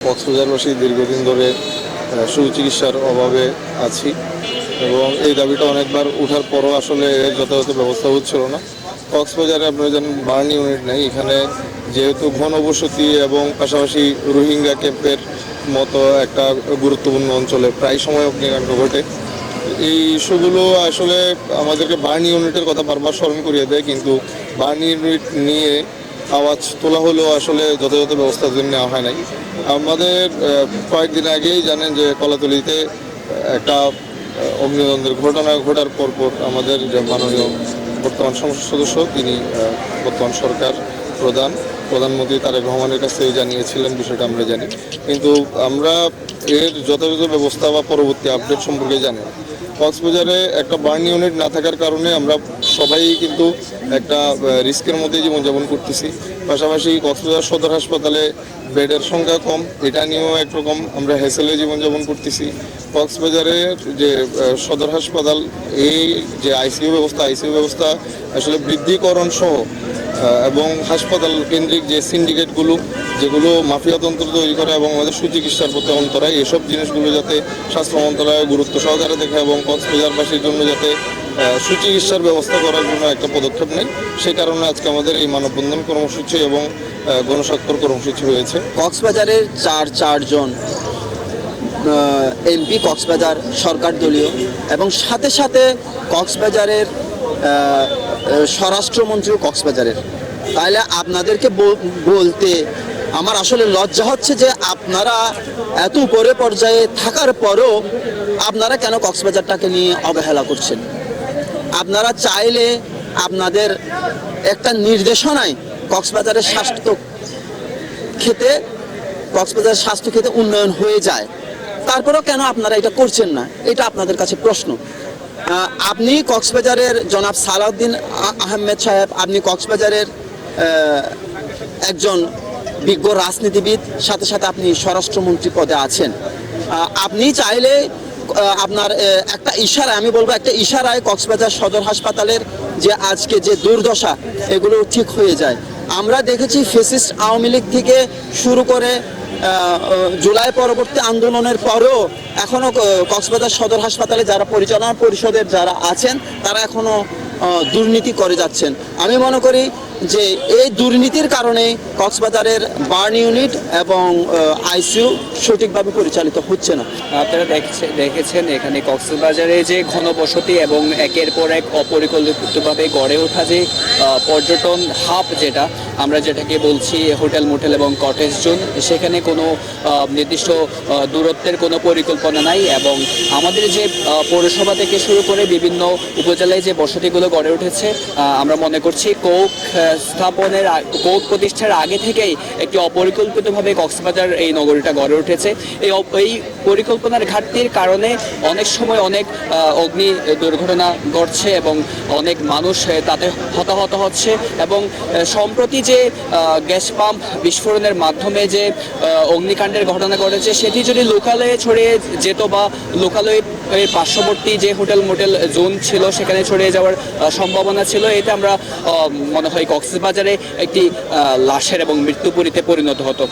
কক্সবাজারবাসী দীর্ঘদিন ধরে সুচিকিৎসার অভাবে আছি এবং এই দাবিটা অনেকবার ওঠার পরও আসলে এর যথাযথ ব্যবস্থা হচ্ছিল না। কক্সবাজারে আপনারা জানেন বার্ন ইউনিট নেই এখানে, যেহেতু ঘনবসতি এবং পাশাপাশি রোহিঙ্গা ক্যাম্পের মতো একটা গুরুত্বপূর্ণ অঞ্চলে প্রায় সময় অগ্নিকাণ্ড ঘটে। এই ইস্যুগুলো আসলে আমাদেরকে বার্ন ইউনিটের কথা বারবার স্মরণ করিয়ে দেয়, কিন্তু বার্ন ইউনিট নিয়ে আওয়াজ তোলা হলেও আসলে যথাযথ ব্যবস্থা নেওয়া হয় নাই। আমাদের কয়েকদিন আগেই জানেন যে কলাতলিতে একটা অগ্নিদ্বন্দ্বের ঘটনা ঘটার পরপর আমাদের যে মাননীয় বর্তমান সংসদ সদস্য তিনি বর্তমান সরকার প্রধানমন্ত্রী তারেক রহমানের কাছে জানিয়েছিলেন, বিষয়টা আমরা জানি, কিন্তু আমরা এর যথাযথ ব্যবস্থা বা পরবর্তী আপডেট সম্পর্কে জানি না। কক্সবাজারে একটা বার্ন ইউনিট না থাকার কারণে আমরা সবাই কিন্তু একটা রিস্কের মধ্যে জীবনযাপন করতেছি। পাশাপাশি কক্সবাজার সদর হাসপাতালে বেডের সংখ্যা কম, এটা নিয়েও একরকম আমরা হ্যাসেলে জীবনযাপন করতেছি। কক্সবাজারের যে সদর হাসপাতাল, এই যে আইসিইউ ব্যবস্থা আসলে বৃদ্ধিকরণ সহ এবং হাসপাতাল কেন্দ্রিক যে সিন্ডিকেটগুলো যেগুলো মাফিয়াতন্ত্র তৈরি করে এবং আমাদের সুচিকিৎসার প্রতি অন্তরায়, এসব জিনিসগুলো যাতে স্বাস্থ্য মন্ত্রণালয় গুরুত্ব সহকারে দেখে এবং কক্সবাজারবাসীর জন্য যাতে সুচিকিৎসার ব্যবস্থা করার জন্য একটা পদক্ষেপ নেয়, সেই কারণে আজকে আমাদের এই মানববন্ধন কর্মসূচি এবং গণস্বাক্ষর কর্মসূচি হয়েছে। কক্সবাজারের চারজন এমপি কক্সবাজার সরকার দলীয় এবং সাথে সাথে কক্সবাজারের স্বরাষ্ট্রমন্ত্রীও কক্সবাজারের। তাইলে আপনাদেরকে বলতে আমার আসলে লজ্জা হচ্ছে যে আপনারা এত উপরে পর্যায়ে থাকার পরেও আপনারা কেন কক্সবাজারটাকে নিয়ে অবহেলা করছেন। আপনারা চাইলে আপনাদের একটা নির্দেশনায় কক্সবাজারের স্বাস্থ্য ক্ষেত্রে উন্নয়ন হয়ে যায়, তারপরেও কেন আপনারা এটা করছেন না, এটা আপনাদের কাছে প্রশ্ন। আপনি কক্সবাজারের জনাব সালাউদ্দিন আহমেদ সাহেব, আপনি কক্সবাজারের একজন বিজ্ঞ রাজনীতিবিদ, সাথে সাথে আপনি স্বরাষ্ট্রমন্ত্রী পদে আছেন। আপনি চাইলে আপনার একটা ইশারায়, আমি বলবো একটা ইশারায় কক্সবাজার সদর হাসপাতালের যে আজকে যে দুর্দশা এগুলো ঠিক হয়ে যায়। আমরা দেখেছি ফ্যাসিস্ট আওয়ামী লীগ থেকে শুরু করে জুলাই পরবর্তী আন্দোলনের পরেও এখনও কক্সবাজার সদর হাসপাতালে যারা পরিচালনা পরিষদের যারা আছেন তারা এখনও দুর্নীতি করে যাচ্ছেন। আমি মনে করি যে এই দুর্নীতির কারণে কক্সবাজারের বার্ন ইউনিট এবং আইসিইউ সঠিকভাবে পরিচালিত হচ্ছে না। আপনারা দেখেছেন এখানে কক্সবাজারে যে ঘনবসতি এবং একের পর এক অপরিকল্পিতভাবে গড়ে ওঠা যে পর্যটন হাব, আমরা যেটাকে বলছি হোটেল মোটেল এবং কটেজ জোন, সেখানে কোনো নির্দিষ্ট দূরত্বের কোনো পরিকল্পনা নাই এবং আমাদের যে পৌরসভা থেকে শুরু করে বিভিন্ন উপজেলায় যে বসতিগুলো গড়ে উঠেছে, আমরা মনে করছি কোক প্রতিষ্ঠার আগে থেকেই একটি অপরিকল্পিতভাবে কক্সবাজার এই নগরীটা গড়ে উঠেছে। এই পরিকল্পনার ঘাটতির কারণে অনেক সময় অনেক অগ্নি দুর্ঘটনা ঘটছে এবং অনেক মানুষ তাতে হতাহত হচ্ছে এবং সম্প্রতি যে গ্যাস পাম্প বিস্ফোরণের মাধ্যমে যে অগ্নিকাণ্ডের ঘটনা ঘটেছে, সেটি যদি লোকালয়ে ছড়িয়ে যেত বা লোকালয়ের পার্শ্ববর্তী যে হোটেল মোটেল জোন ছিল সেখানে ছড়িয়ে যাওয়ার সম্ভাবনা ছিল, এতে আমরা মনে হয় কক্সবাজারে একটি লাশের এবং মৃত্যুপুরীতে পরিণত হতো।